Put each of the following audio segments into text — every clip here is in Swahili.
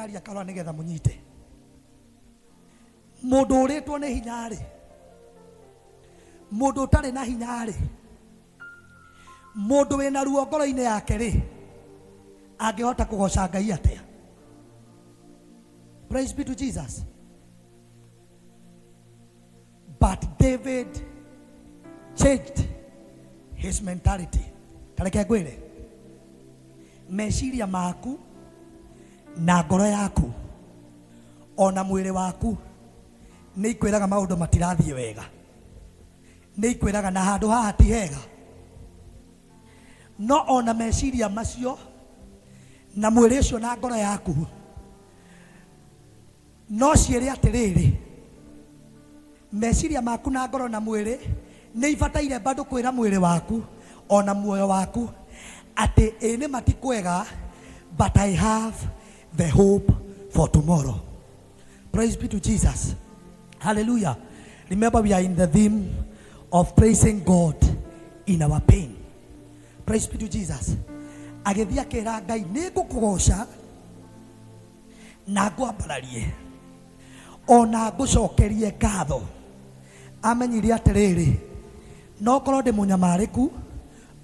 ndaria karwa nigetha munyite mundu uritwo ni hinya ri mundu utari na hinya ri mundu wina ruo ngoro-ini yake ri angihota kugoca Ngai atia? Praise be to Jesus. But David changed his mentality. Tareke ngwire meciria maku na ngoro yaku ona mwiri waku ni ikwiraga maundu matirathie wega, ni ikwiraga na handu haha ti hega. No ona meciria macio na mwiri ucio na ngoro yaku no ciere atiriri, meciria maku na ngoro na mwiri ni ibataire bado kwira mwiri waku ona muoyo waku ati ene matikwega, but I have the hope for tomorrow. Praise be to Jesus. Hallelujah. Remember, we are in the theme of praising God in our pain. Praise be to Jesus. Agethia kera Ngai nigukugoca na ngwambararie ona ngucokerie ngatho amenyire atiriri no korwo ndi munyamariku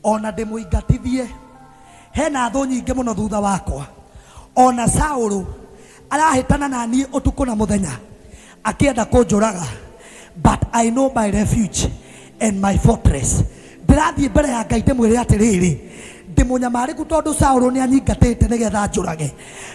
ona ndi muingatithie hena thu nyingi muno thutha wakwa. Ona Saulu arahitana na ni utuku na muthenya akienda kunjuraga, but I know my refuge and my fortress. Ndirathie mbere ya Ngai ndimwire atiriri ndi munyamariku tondu Saulu ni anyingatite nigetha njurage,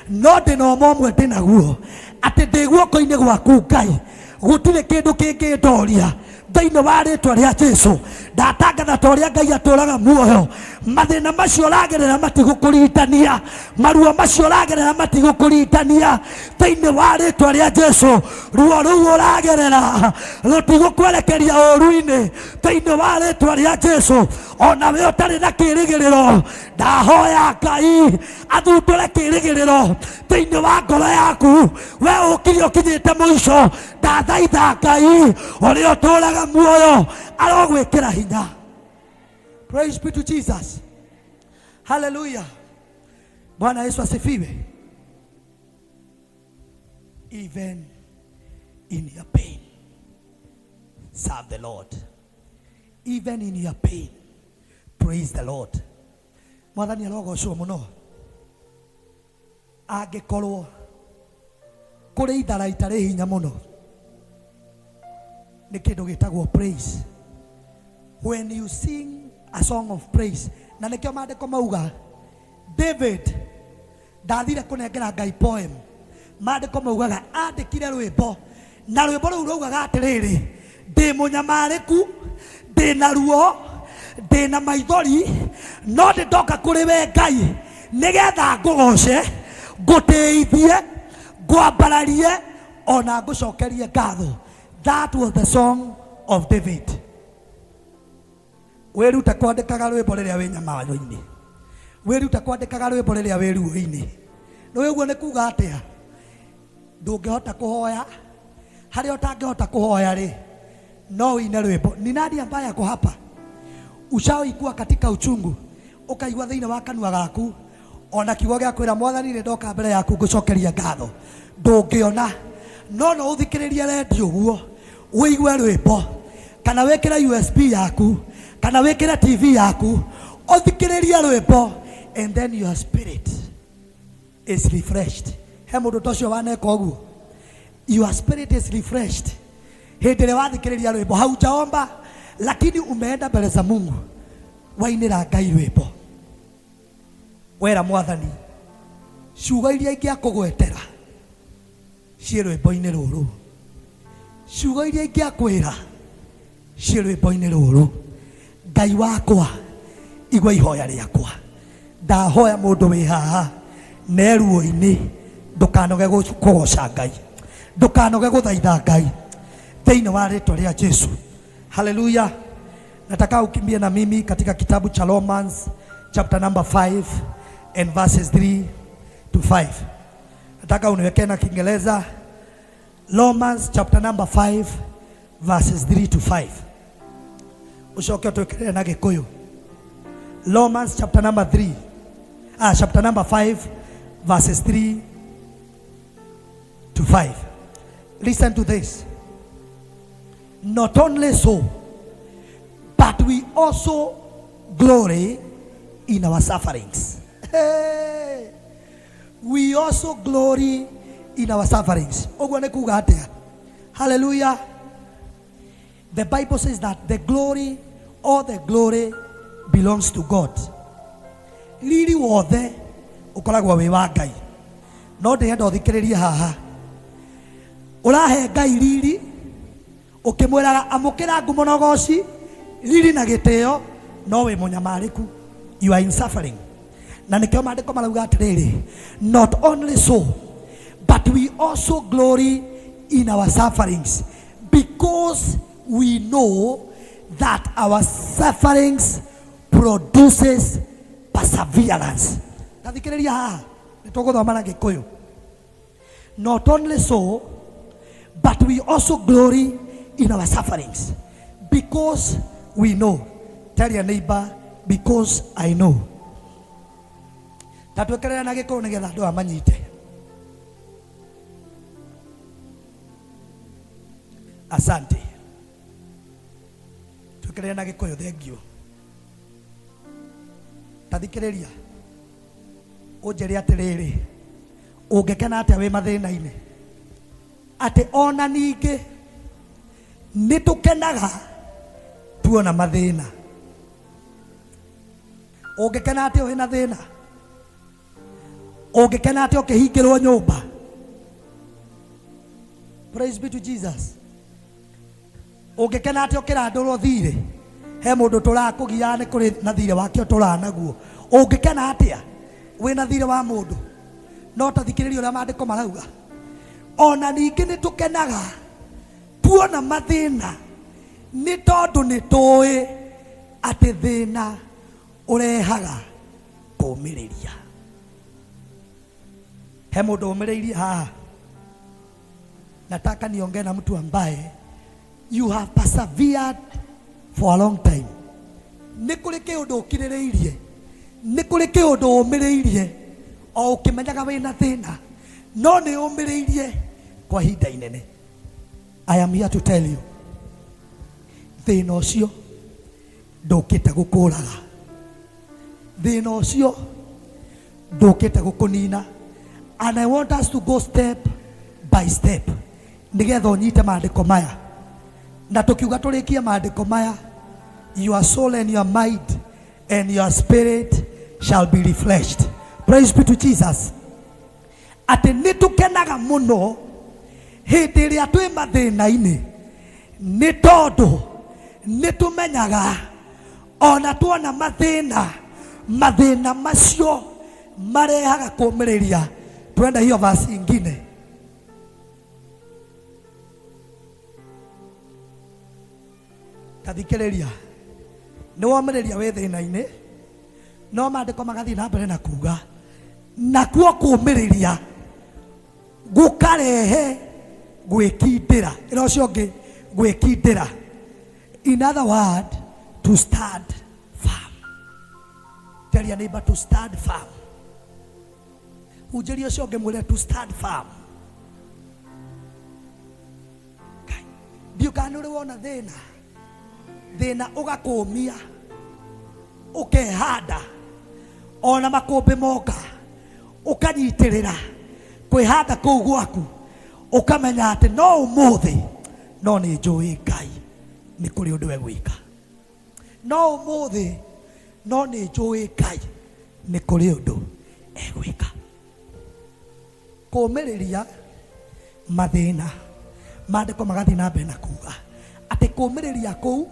no ndi no momwe ndi naguo ati ndi guoko-ini gwaku Ngai gutire kindu kingi ndoria thiini wa ritwa ria Jesu. Ndatangatha toria Ngai aturaga muoyo, mathina macio ragerera matigukuritania, maruo macio ragerera matigukuritania thiini wa ritwa ria Jesu. Ruo ruu uragerera rutigukwerekeria uru-ini thiini wa ritwa ria Jesu. Ona we utari na kirigiriro ndahoya Ngai athundure kirigiriro thiini wa ngoro yaku. We ukiri ukinyite muico ndathaitha Ngai uria uturaga muoyo arogwikira hinya. Praise be to Jesus. Hallelujah. Bwana Yesu asifiwe. Even in your pain, serve the Lord. Even in your pain, praise the Lord. Mwathani arogocwo muno. Angikorwo kuri ithara itari hinya muno ni kindu gitagwo praise. When you sing a song of praise, na nikio maandiko mauga David ndathire kunengera Ngai poem. Maandiko maugaga andikire rwimbo na rwimbo ruu raugaga atiriri ndi munyamariku, ndi na ruo, ndi na maithori, no ndoka kuri we Ngai nigetha ngugoce, nguteithie, ngwambararie ona ngucokerie ngatho. That was the song of David. Weruta kwandikaga rwimbo riria wi nyamanyo-ini, weruta kwandikaga rwimbo riria wi ruo-ini. No uguo ni kuga atia ndungihota kuhoya haria utangihota kuhoya ri no ine rwimbo. Ni nani ambaye ako hapa ushawahi kuwa katika uchungu ukaigua thiini wa kanua gaku ona kiugo gia kwira Mwathani ni ndoka mbere yaku ngucokeria ngatho ndungiona, no uthikiririe redio guo wigue rwimbo kana wekira USB yaku kana wekira TV yaku uthikiririe rwimbo, and then your spirit is refreshed. He mundu tocio waneka uguo, your spirit is refreshed hindi ria wathikiriria rwimbo. Haujaomba lakini umeenda mbele za Mungu wainira Ngai rwimbo, wera Mwathani ciugo iria ingiakugwetera cie rwimbo-ini ruru, ciugo iria ingiakwira cie rwimbo-ini ruru. Ngai wakwa igua ihoya riakwa, ndahoya mundu wi haha neruo-ini ndukanoge kugoca Ngai, ndukanoge guthaitha Ngai thiini wa ritwa ria Jesu. Hallelujah. Nataka ukimbie na mimi katika kitabu cha Romans chapter number 5 and verses 3 to 5. Nataka uniweke na Kiingereza Romans chapter number 5 verses 3 to 5. Ushoke tuwekele na Gikuyu. Romans chapter number 5 verses 3 5. Listen to this. Not only so, but we also glory in our sufferings. Hey. We also glory in our sufferings. Hallelujah. The Bible says that the glory, all the glory belongs to God. Lili wothe ukoragwo wi wa Ngai. No ndenda uthikiririe haha. Urahe Ngai lili ukimwiraga amukira ngumunogoci lili na giteo no we munyamariku. You are in suffering. Na nikio maandiko marauga atiriri, not only so, but we also glory in our sufferings, because we know that our sufferings produces perseverance. Not only so, but we also glory in our sufferings, because we know. Tell your neighbor, because I know. Tatuekelea na gikuru nigetha andu amanyite. Asante. Tuekelea na gikuyu, thank you. Tathikiriria. Unjeri atiriri. Ungekena atia wi mathina-ini. Ati ona ningi nitukenaga tuona mathina. Ungekena atia wina thina. Ungekena atia ukihingirwo nyumba. Praise be to Jesus. Ungekena atia ukirandurwo thire. He mundu turakugia ni kuri na thire wake turanaguo. Ungekena atia wina thire wa mundu. No tathikiriria uria maandiko marauga. Ona ningi nitukenaga tuona mathina ni tondu ni tui ati thina urehaga kumiriria. He mundu umiriirie haha. Nataka niongee na mtu ambaye you have persevered for a long time. Nikuri kiundu ukiririirie, nikuri kiundu umiriirie, o ukimenyaga wina thina, no ni umiriirie kwa hinda inene. I am here to tell you, thina ucio ndukite gukuraga, thina ucio ndukite gukunina. And I want us to go step by step. Nigetha unyite maandiko maya. Na tukiuga turikie maandiko maya, your soul and your mind and your spirit shall be refreshed. Praise be to Jesus. Ati nitukenaga muno hindi iria twi mathina-ini ni tondu nitumenyaga ona tuona mathina macio marehaga kumiriria. Twenda hiyo verse ingine. Tathikiriria. Ni wamiriria we thina-ini, no maandiko magathi na mbere na kuga nakuo kumiriria gukarehe gwikindira. Ira ucio ungi gwikindira. In other word, to stand firm. Tell your neighbor to stand firm. Ujeri ucio ungi mwire to stand firm. Ndio kana uri wona thina ugakumia ukehanda ona makumbi moka ukanyitirira kwihanda kuu gwaku ukamenya ati no umuthi no ni njui Ngai ni kuri undu we gwika. No umuthi no ni njui Ngai ni kuri undu egwika. Kumiriria mathina maandiko magathi na mbere na kuga ati kumiriria kuu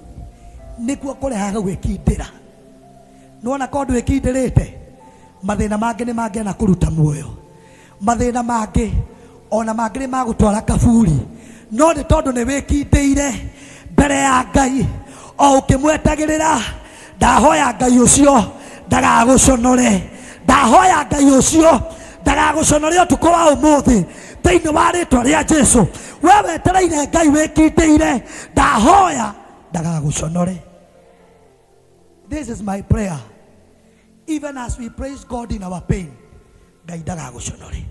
nikuo kurehaga gwikindira. Nuona kondu wikindirite mathina mangi ni mangi na kuruta muoyo. Mathina mangi ona mangi magutwara kaburi, no ni tondu ni wikindiire mbere ya Ngai o ukimwetagirira. Ndahoya Ngai ucio ndagaguconore, ndahoya Ngai ucio ndagaguconore utuku wa umuthi thiini wa ritwa ria Jesu. We wetereire Ngai wikindiire, ndahoya ndagaguconore. This is my prayer. Even as we praise God in our pain, Ngai ndagaguconore.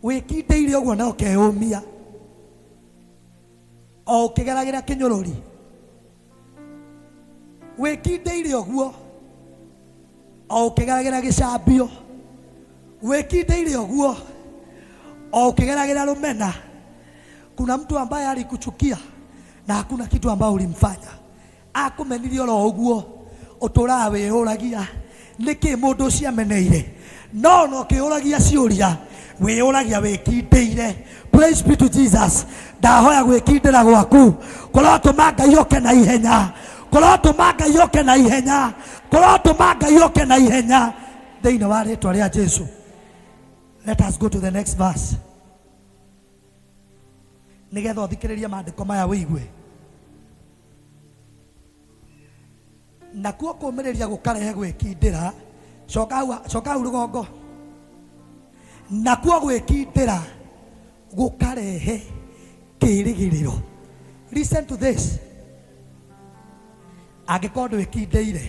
wikindĩire ũguo na ũkeũmia o ũkĩgeragĩra kĩnyũrũri, wikindĩire ũguo o ũkĩgeragĩra gĩcambio, wikindĩire ũguo o ũkĩgeragĩra rũmena. Kuna mtu ambaye alikuchukia na hakuna kitu ambayo ulimfanya, akumenirie oro ũguo ũtũraga wĩyũragia nĩkĩ mũndũ ũcio ameneire, no ũkĩyũragia ciũria wĩyũragia wĩkindĩire. Praise be to Jesus. Ndahoya gwĩkindĩra gwaku kũrotũma Ngai oke na ihenya, kũrotũma Ngai oke na ihenya, kũrotũma Ngai oke na ihenya thĩinĩ wa rĩĩtwa rĩa Jesũ. Let us go to the next verse nigetha ũthikĩrĩrie maandĩko maya wĩigue. Nakuo kũũmĩrĩria gũkarehe gwĩkindĩra, coka hau rũgongo. Nakuo gwĩkindĩra gũkarehe kĩĩrĩgĩrĩro. Listen to this. Angĩkorwo ndwĩkindĩire,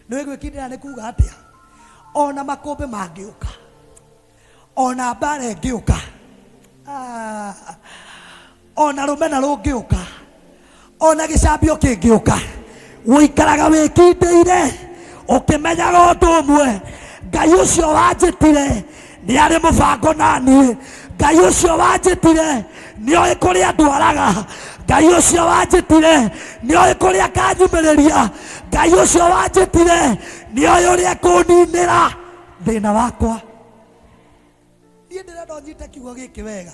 nĩ gwĩkindĩra nĩ kuuga atĩa? Ona makũmbĩ mangĩũka, ona mbara ĩngĩũka, ona rũmena rũngĩũka, ona gĩcambio kĩngĩũka, wĩikaraga wĩkindĩire ũkĩmenyaga ũndũ ũmwe, Ngai ũcio wanjĩtire nĩ arĩ mũbango naniĩ, Ngai ũcio wanjĩtire nĩ oĩ kũrĩa ndwaraga, Ngai ũcio wanjĩtire nĩ oĩ kũrĩa kanyumĩrĩria, Ngai ũcio wanjĩtire nĩ oĩ ũrĩa kũninĩra thĩna wakwa. Niĩ ndĩrenda ũnyite kiugo gĩkĩ wega,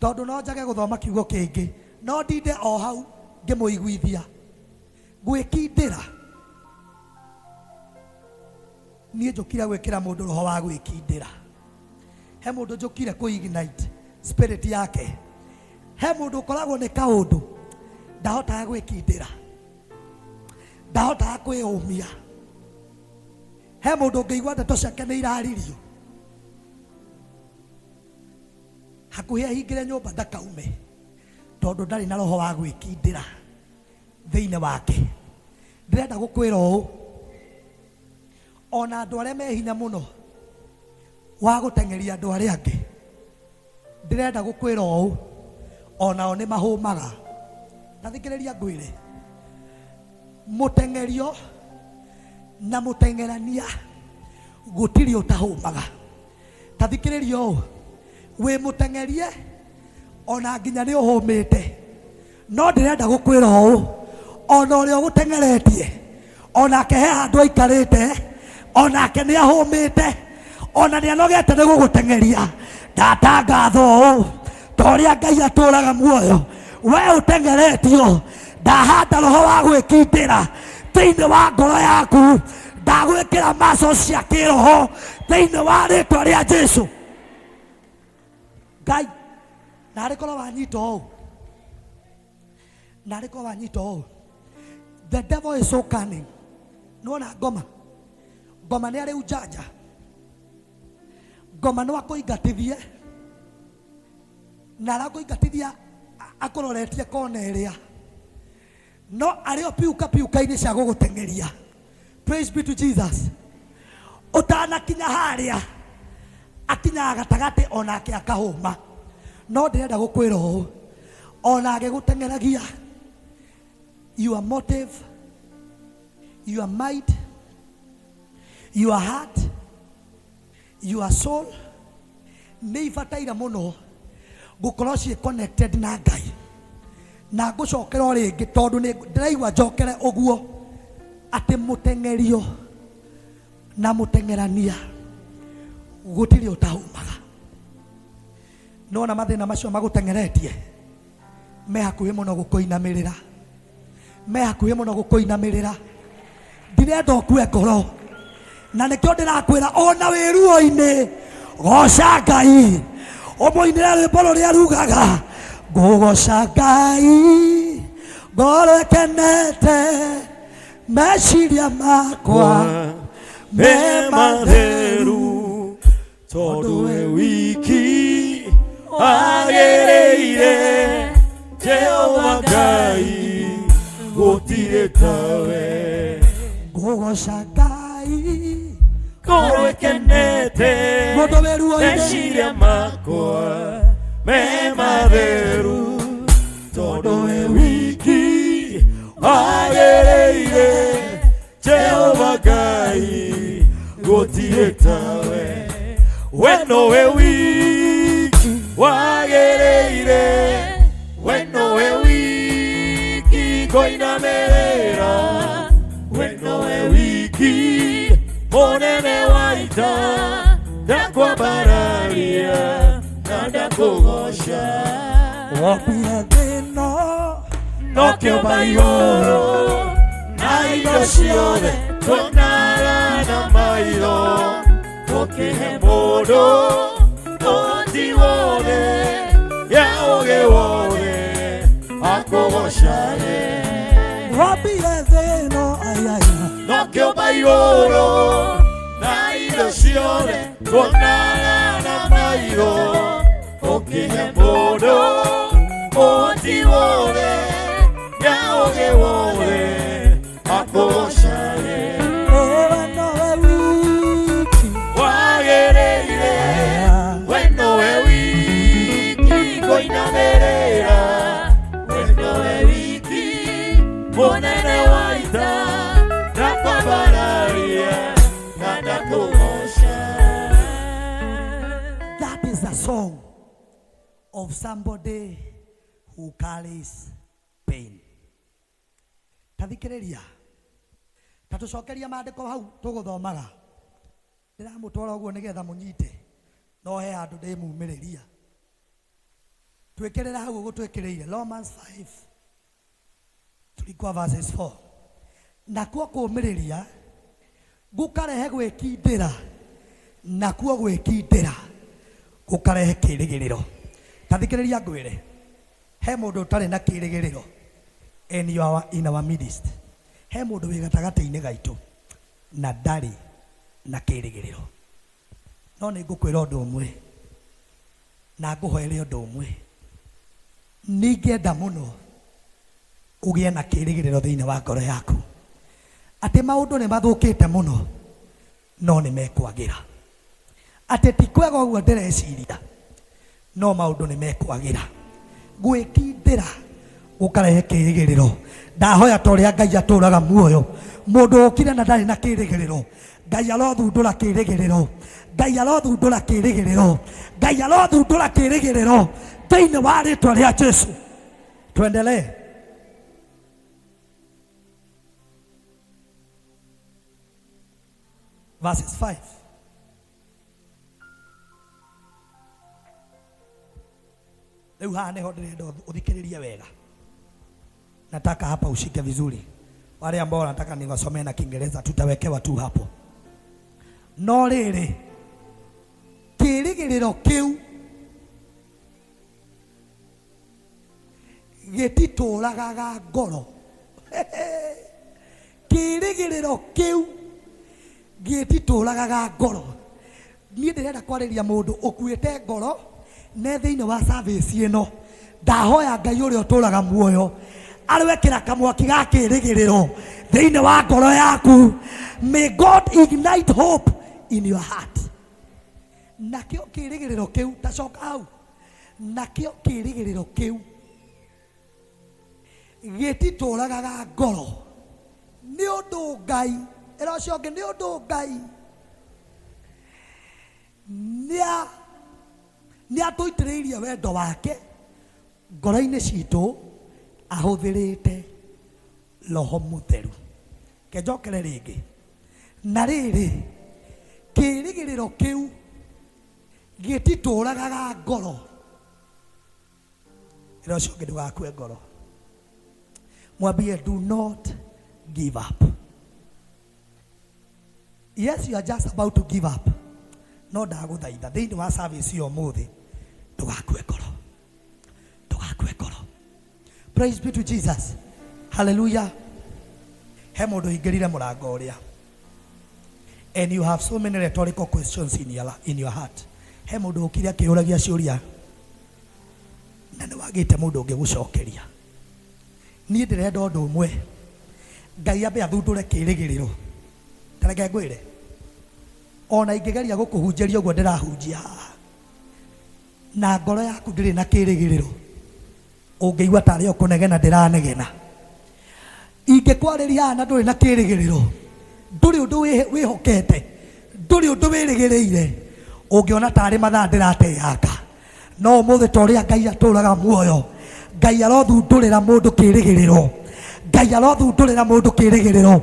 tondũ no njage gũthoma kiugo kĩngĩ, no ndinde o hau ngĩmũiguithia. Gwĩkindĩra, niĩ njũkire gwĩkĩra mũndũ roho wa gwĩkindĩra. He mũndũ njũkire kũ-ignite spirit yake. He mũndũ ũkoragwo nĩ kaũndũ ndahotaga gwĩkindĩra, ndahotaga kwĩyũmia. He mũndũ ngĩigua ndeto ciake nĩ iraririo, hakuhĩ ahingĩre nyũmba ndakaume, tondũ ndarĩ na roho wa gwĩkindĩra thĩinĩ wake. Ndĩrenda gũkwĩra ũũ, ona andũ arĩa me hinya mũno wa gũteng'eria andũ arĩa angĩ, ndĩrenda gũkwĩra ũũ, onao nĩ mahũmaga. Ndathikĩrĩria ngwĩre, mũteng'erio na mũteng'erania gũtirĩ ũtahũmaga. Tathikĩrĩria ũũ, wĩ mũteng'erie ona nginya nĩ ũhũmĩte, no ndĩrenda gũkwĩra ũũ, ona ũrĩa ũgũteng'eretie onake he handũ aikarĩte, onake nĩ ahũmĩte, ona nĩ anogete nĩ gũgũteng'eria. Ndatangatha ũũ, ta ũrĩa Ngai atũũraga muoyo, we ũteng'eretio, ndahanda roho wa gwĩkindĩra thĩinĩ wa ngoro yaku, ndagwĩkĩra maco cia kĩroho thĩinĩ wa rĩĩtwa rĩa Jesũ. Ngai narĩ korwo wanyita ũũ, narĩ korwo wanyita ũũ. The devil is so cunning. Nuona ngoma, ngoma nĩ arĩ ujanja, ngoma no akũingatithie na arakũingatithia akũroretie kona ĩrĩa, no arĩ o piuka-inĩ cia gũgũteng'eria. Praise be to Jesus. Ũtanakinya harĩa akinyaga gatagatĩ onake akahũma, no ndĩrenda gũkwĩra ũũ, ona agĩgũteng'eragia, your motive, your mind, your heart, your soul nĩ ibataire mũno gũkorwo ciĩ connected na Ngai. Na ngũcokera o rĩngĩ, tondũ nĩ ndĩraigua njokere ũguo, atĩ mũteng'erio na mũteng'erania gũtirĩ ũtahũmaga. Nona mathĩna macio magũteng'eretie me hakuhĩ mũno gũkũinamĩrĩra, me hakuhĩ mũno gũkũinamĩrĩra. Ndirenda ũkue ngoro, na nĩkĩo ndĩrakwĩra ona wĩ ruo-inĩ goca Ngai, ũmũinĩre rwĩmbo rũrĩa rugaga ngũgoca Ngai ngoro ĩkenete, meciria makwa me matheru, tondũ we wiki wagĩrĩire, Jehova Ngai gũtirĩ tawe. Ngũgoca Ngai Nowe kenete Neshiria makwa Mematheru Todo e wiki Wagereire Jehova Ngai Gotire tawe Weno e wiki Wagereire Weno e wiki Goina merera Weno e wiki Monene waita Dakwa bararia Nada kugosha Wapia deno Nokyo bayoro Naido shiode Tonara na maido Tokehe modo Oti wode Yaoge wode Akogoshare Wapia deno ayaya Nokyo bayoro Naido shiode Tonara na maido Tokehe modo Oti wode Yaoge wode Akogoshare Weno e wiki Wagereire Weno e wiki Goina merera Weno e wiki Monene waita Dakwa bararia Nada kugosha. That is the song of somebody who carries pain. Tathikiriria. Tatucokeria maandiko hau tuguthomaga. Ndiramutwara uguo nigetha munyite. No he andu ndimumiriria. Twikirira hau gutwikiriire Romans 5. Tulikuwa verses 4. Nakuo kumiriria gukarehe gwikindira. Nakuo gwikindira gukarehe kirigiriro. Tathikiriria ngwire. He mundu utari na kirigiriro in our midst. He mundu wi gatagati-ini gaitu na ndari na kirigiriro. No ni ngukwira undu umwe na nguhoere undu umwe. Ningienda muno ugie na kirigiriro thiini wa ngoro yaku. Ati maundu ni mathukite muno no ni mekwagira. Ati ti kwega uguo ndireciria no maundu ni mekwagira. Gwikindira gukarehe kirigiriro. Ndahoya toria Ngai aturaga muoyo. Mundu ukire na ndari na kirigiriro. Ngai arothundura kirigiriro. Ngai arothundura kirigiriro. Ngai arothundura kirigiriro thiini wa ritwa ria Jesu. Tuendelee. Verses 5. Leo haneho ndirenda uthikiririe wega. Nataka hapa ushike vizuri. Wale ambao nataka niwasomee na Kiingereza tutawekewa tu hapo. No riri kirigiriro kiu gititũragaga ngoro. Kirigiriro kiu gititũragaga ngoro. Niĩ ndirenda kwarĩria mũndũ ũkuĩte ngoro ne thĩinĩ wa service ĩno. Ndahoya Ngai ũrĩa ũtũraga muoyo arwekera kamwaki ga kirigiriro thĩinĩ wa ngoro yaku. May God ignite hope in your heart. Nakio kirigiriro kiu tacoka hau. Nakio kirigiriro kiu gititũragaga ngoro nĩ ũndũ Ngai erocio ngĩ nĩ ũndũ Ngai nĩatũitĩrĩirie wendo wake ngoro-inĩ citũ ahũthĩrĩte Roho Mũtheru. Ke njokere rĩngĩ. Na rĩrĩ kĩrigĩrĩro kĩu gĩtitũragaga ngoro. Erocio ngĩ ndũgakue ngoro. Mwambie do not give up. Yes, you are just about to give up. No ndagũthaitha thĩinĩ wa service ĩyo ũmũthĩ ndũgakue ngoro. Ndũgakue ngoro. Praise be to Jesus. Hallelujah. He mũndũ hingĩrire mũrango ũrĩa. And you have so many rhetorical questions in your heart. He mũndũ ũkire akĩũragia ciũria na nĩ wagĩte mũndũ ũngĩ gũcokeria. Niĩ ndĩrenda ũndũ ũmwe. Ngai ambe athundũre kĩrĩgĩrĩro. Tareke ngwĩre. ona ingegeria gukuhunjeria uguo ndirahunjia na ngoro yaku ndiri na kirigiriro ungeigua tari o kunegena ndiranegena ingĩkwarĩria na ndũrĩ na kĩrĩgĩrĩro ndũrĩ ũndũ wĩhokete ndũrĩ ũndũ wĩrĩgĩrĩire ũngĩona tarĩ mathaa ndĩrateanga no ũmũthĩ ta ũrĩa Ngai atũraga muoyo Ngai arothundũrĩra mũndũ kĩrĩgĩrĩro Ngai arothundũrĩra mũndũ kĩrĩgĩrĩro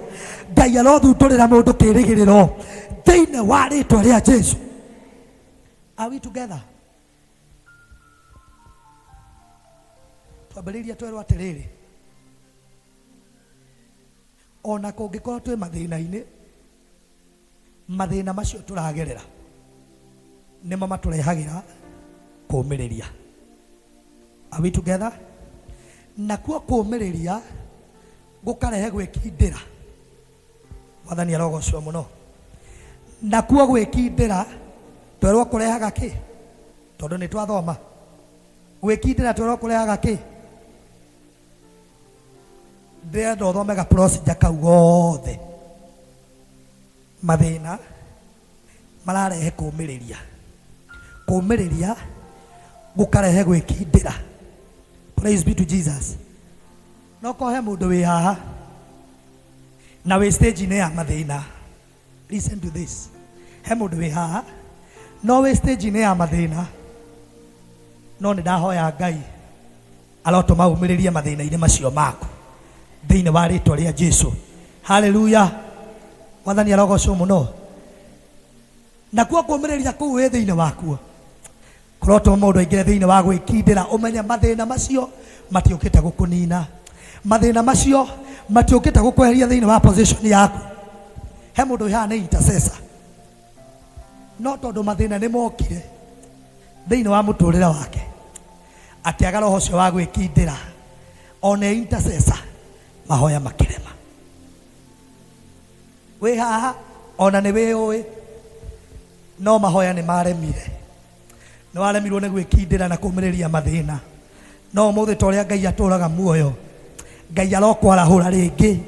Ngai arothundũrĩra mũndũ kĩrĩgĩrĩro thĩinĩ wa rĩĩtwa rĩa Jesũ. Are we together? Twambĩrĩria twerwo atĩrĩrĩ, ona kũngĩkorwo twĩ mathĩna-inĩ, mathĩna macio tũragerera nĩmo matũrehagĩra kũũmĩrĩria. Are we together? Nakuo kũũmĩrĩria gũkarehe gwĩkindĩra. Mwathani arogocwo mũno. Nakuo gwĩkindĩra twerwo kũrehaga kĩ? Tondũ nĩ twathoma. Gwĩkindĩra twerwo kũrehaga kĩ? Ndĩrenda ũthomega procedure kau gothe. Mathĩna mararehe kũũmĩrĩria. Kũũmĩrĩria gũkarehe gwĩkindĩra. Praise be to Jesus. No kohe mũndũ wĩ haha na wĩ stage-inĩ ya mathĩna. Listen to this. He mũndũ wĩ haha no wĩ stage-inĩ ya mathĩna, no nĩ ndahoya Ngai arotũma umĩrĩrie mathĩna-inĩ macio maku thĩinĩ wa rĩĩtwa rĩa Jesũ. Hallelujah. Mwathani arogocwo mũno. Nakuo kũũmĩrĩria kũu wĩ thĩinĩ wakuo kũrotũma mũndũ aingĩre thĩinĩ wa gwĩkindĩra, ũmenye mathĩna macio matiũkĩte gũkũnina. Mathĩna macio matiũkĩte gũkweheria thĩinĩ wa position yaku. He mũndũ haha nĩ intercessor, no tondũ mathĩna nĩ mokire thĩinĩ wa mũtũrĩre wake akĩaga roho ũcio wa gwĩkindĩra, ona intercessor mahoya makĩrema. Wĩ haha ona nĩ wĩũĩ no mahoya nĩ maremire. Nĩ waremirwo nĩ gwĩkindĩra na kũũmĩrĩria mathĩna, no ũmũthĩ ta ũrĩa Ngai atũraga muoyo, Ngai arokwarahũra rĩngĩ,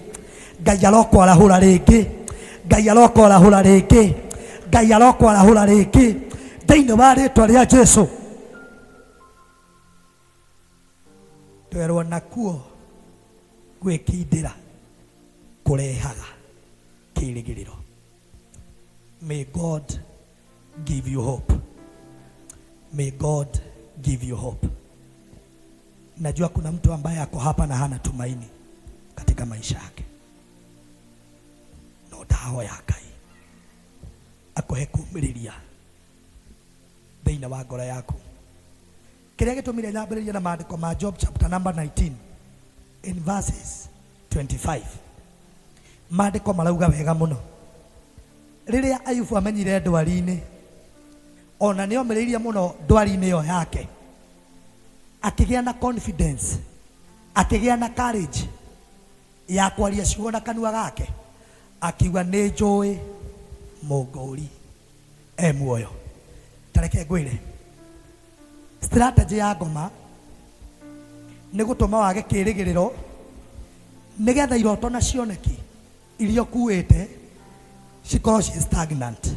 Ngai arokwarahũra rĩngĩ, Ngai arokwarahũra rĩngĩ, Ngai arokwarahũra rĩngĩ thĩinĩ wa rĩĩtwa rĩa Jesũ. Twerwo nakuo gwĩkindĩra kũrehaga kĩrĩgĩrĩro. May God give you hope. May God give you hope. Najua kuna mtu ambaye ako hapa na hana tumaini katika maisha yake. No ndahoya Ngai akohe kũũmĩrĩria thĩinĩ wa ngoro yaku. Kĩrĩa gĩtũmire nyambĩrĩrie na maandĩko ma Job chapter number 19 in verses 25. Maandĩko marauga wega mũno. Rĩrĩa Ayubu amenyire ndwari-inĩ, ona nĩ omĩrĩirie mũno ndwari-inĩ ĩyo yake, akĩgĩa na confidence, akĩgĩa na courage ya kwaria ciugo na kanua gake, akiuga nĩ njũĩ mũngũri muoyo. Tareke ngwĩre, strategy ya ngoma nĩ gũtũma wage kĩrĩgĩrĩro nĩgetha iroto na cioneki iria ũkuĩte cikorwo ci stagnant.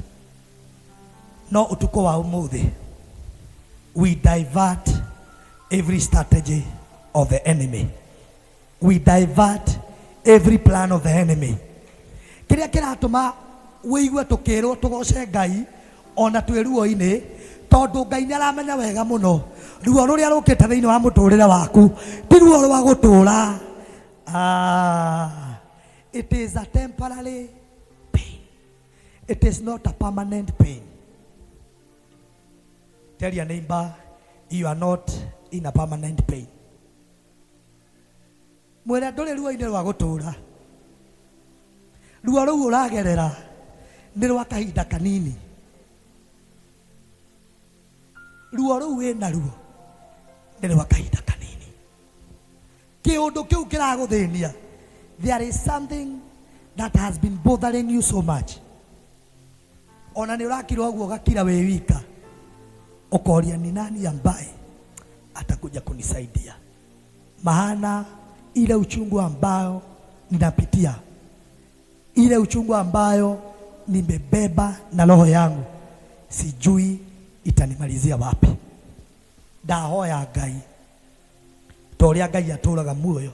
No ũtukũ wa ũmũthĩ, we divert every strategy of the enemy. We divert every plan of the enemy. Kĩrĩa kĩratũma wĩigue tũkĩrwo tũgoce Ngai ona twĩ ruo-inĩ, tondũ Ngai nĩ aramenya wega mũno ruo rũrĩa rũkĩte thĩinĩ wa mũtũrĩre waku ti ruo rwa gũtũũra. It is a temporary pain. It is not a permanent pain. Tell your neighbor, you are not in a permanent pain. Mwĩre ndũrĩ ruo-inĩ rwa gũtũũra. Ruo rũu ũragerera nĩ rwa kahinda kanini. Ruo rũu wĩna ruo nĩ rwa kahinda kanini. Kĩũndũ kĩu kĩragũthĩnia, there is something that has been bothering you so much. Ona nĩ ũrakira ũguo ũgakira wĩ wika, ukoria ni nani ambaye atakuja kunisaidia, maana ile uchungu ambayo ninapitia, ile uchungu ambayo nimebeba na roho yangu, sijui itanimalizia wapi. Ndahoya Ngai toria Ngai atũraga muoyo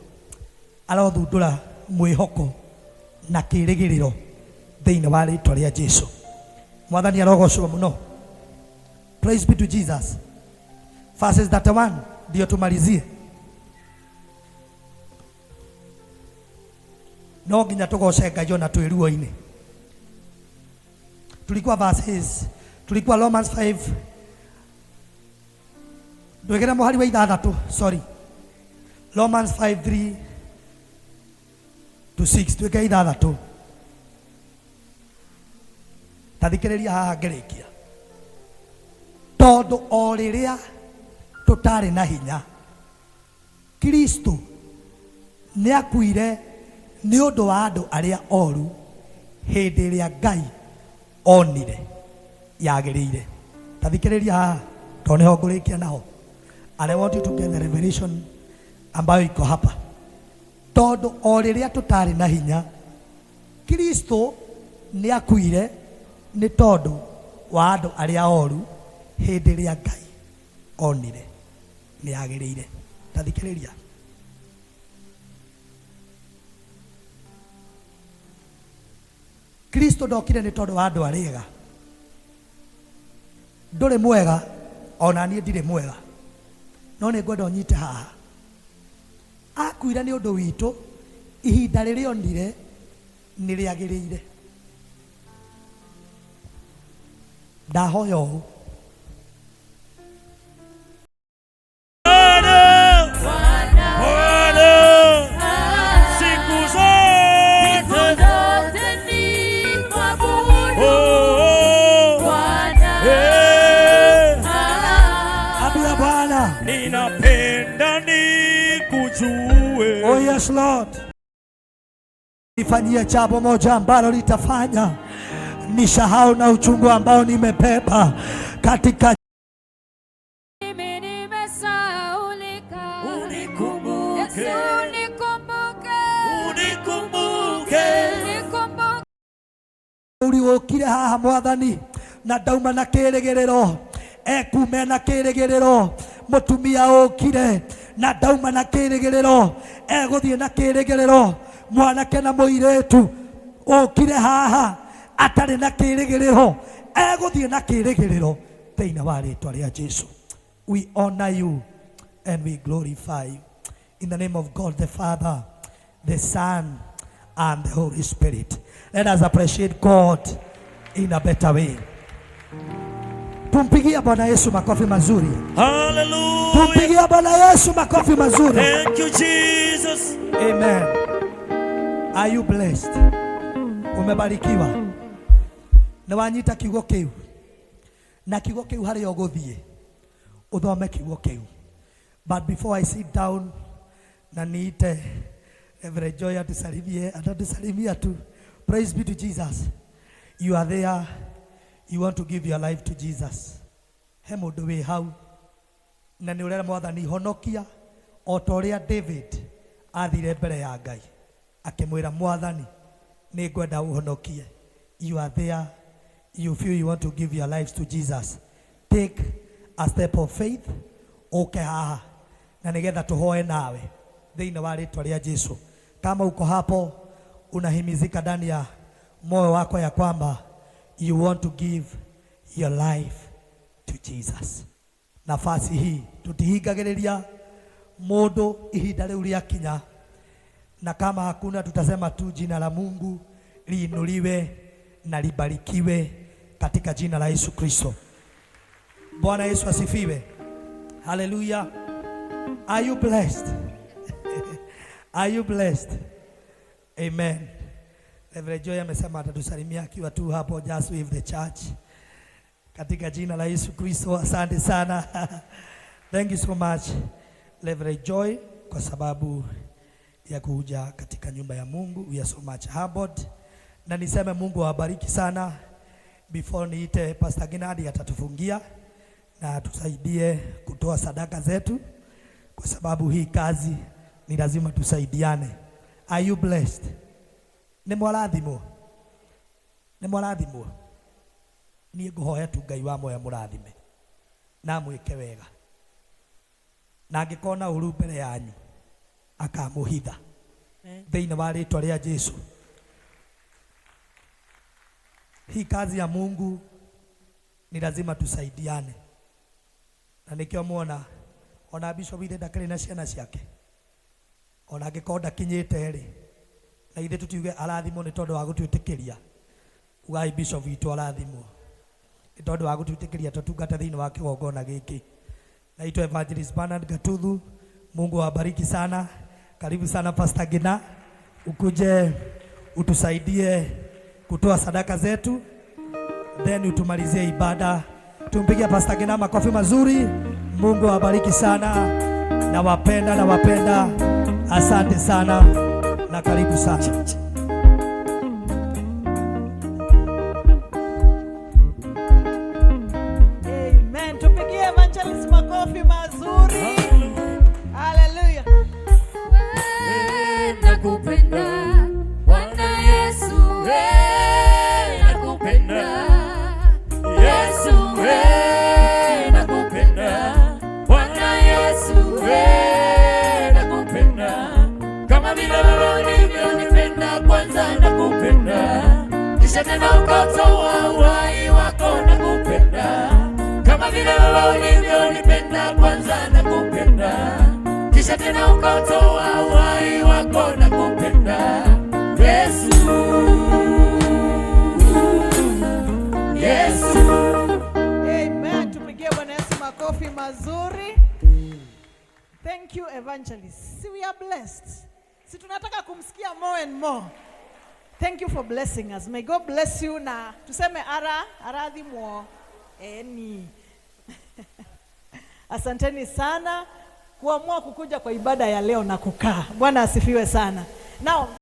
arothundũra mwĩhoko na kĩrĩgĩrĩro thĩinĩ wa rĩĩtwa rĩa Jesũ. Mwathani arogocwo mũno. Praise be to Jesus. Verses 31 ndio tumalizie. No nginya tugoce Ngai ona twĩ ruo-inĩ. Tulikuwa Romans 5 ndwegera mũhari wa 6, sorry, Romans 5:3 to 6 tweke 6. Tathikĩrĩria haha ngĩrĩkia. Tondũ o rĩrĩa tũtarĩ na hinya, Kristo nĩakuire nĩ ũndũ wa andũ arĩa oru hĩndĩ ĩrĩa Ngai onire yagĩrĩire. Tathikĩrĩria haha tondũ nĩho ngũrĩkia naho. And I want you to get the revelation ambayo iko hapa. Tondũ o rĩrĩa tũtarĩ na hinya, Kristo nĩakuire nĩ tondũ wa andũ arĩa oru hĩndĩ ĩrĩa Ngai onire nĩ yagĩrĩire. Tathikĩrĩria. Kristo ndokire nĩ tondũ wa andũ arĩega. Ndũrĩ mwega, ona niĩ ndirĩ mwega, no nĩ ngwenda ũnyite haha. Akuire nĩ ũndũ witũ, ihinda rĩrĩa onire nĩ rĩagĩrĩire. Ndahoya ũũ. Ninapenda nikujue. Oh yes Lord. Nifanyie jambo moja ambalo litafanya nisahau na uchungu ambao nimebeba katika. Mimi nimesaulika. Unikumbuke. Unikumbuke. Uliokire haha Mwathani na ndauma na kĩrĩgĩrĩro, ekume na kĩrĩgĩrĩro. Mutumia okire na ndauma na kĩrĩgĩrĩro, egũthiĩ na kĩrĩgĩrĩro. Mwanake na mũirĩtu okire haha atarĩ na kĩrĩgĩrĩro, egũthiĩ na kĩrĩgĩrĩro thĩinĩ wa rĩĩtwa rĩa Jesũ. We honor you and we glorify you in the name of God the Father, the Son and the Holy Spirit. Let us appreciate God in a better way. Tumpigia Bwana Yesu makofi mazuri. Hallelujah. Tumpigia Bwana Yesu makofi mazuri. Thank you Jesus. Amen. Are you blessed? Umebarikiwa. Na wanyita kiugo kiu. Na kiugo kiu harĩa ũgũthiĩ uthome kiugo kiu. But before I sit down na niite Reverend Joy atusalimia tu. Praise be to Jesus. You are there. You want to give your life to Jesus. He mũndũ wĩ hau na nĩ ũrera Mwathani honokia o ta ũrĩa David athire mbere ya Ngai akĩmwĩra Mwathani nĩ ngwenda ũhonokie. You are there. You feel you want to give your lives to Jesus. Take a step of faith. Ũke haha na nĩgetha tũhoe nawe thĩinĩ wa rĩĩtwa rĩa Jesũ. Kama uko hapo unahimizika ndani ya moyo wako ya kwamba you want to give your life to Jesus. Nafasi hii tutihingagĩrĩria mũndũ ihinda rĩu rĩakinya, na kama hakuna tutasema tu jina la Mungu liinuliwe na libarikiwe katika jina la Yesu Kristo. Bwana Yesu asifiwe. Hallelujah. Are you blessed? Are you blessed? Amen. Reverend Joy amesema atatusalimia akiwa tu hapo just with the church. Katika jina la Yesu Kristo, asante sana. Thank you so much Reverend Joy kwa sababu ya kuja katika nyumba ya Mungu. We are so much humbled. Na niseme Mungu awabariki sana. Before niite Pastor Ginadi atatufungia na tusaidie kutoa sadaka zetu kwa sababu hii kazi ni lazima tusaidiane. Are you blessed? Ni mwarathimo. nĩ mũrathimwo niĩ ngũhoya tu Ngai wa moya mũrathime na mwĩke wega na angĩkona ũru mbere yanyu akamũhitha thĩinĩ wa rĩtwa rĩa Jesu. Hii kazi ya Mungu ni lazima tusaidiane, na nikio muona ona Bishop ile ndakĩrĩ na ciana ciake, ona angĩkorwo ndakinyĩte rĩ, na ithe tutiuge arathimwo nĩ tondũ wa gũtwĩtĩkĩria. Ugai Bishop witũ arathimwo nĩ tondũ wa gũtwĩtĩkĩria tutungata thĩinĩ wa kĩgongona gĩkĩ. Naitwa Evangelist Bernard Gatuthu. Mungu awabariki sana. Karibu sana Pastor Gina, ukuje utusaidie kutoa sadaka zetu, then utumalizie ibada. Tumpigie Pastor Gina makofi mazuri. Mungu awabariki sana, na wapenda. Asante sana na karibu sana. Amen. Tupigie Evangelist makofi mazuri. Hallelujah. Nakupenda Bwana Yesu, nakupenda Yesu, nakupenda Bwana Yesu, nakupenda kama vile wewe ulivyonipenda kwanza, nakupenda kisha tena ukatoa uhai wako, nakupenda kama vile wewe ulivyonipenda kwanza, nakupenda kisha tena ukatoa uhai wako, nakupenda Yesu, Yesu. Amen. Tupigie Bwana Yesu makofi mazuri. Thank you Evangelist. See, we are blessed. Si tunataka kumsikia more and more. Thank you for blessing us. May God bless you, na tuseme aradhimwo eni. Asanteni sana kuamua kukuja kwa ibada ya leo na kukaa. Bwana asifiwe sana. Now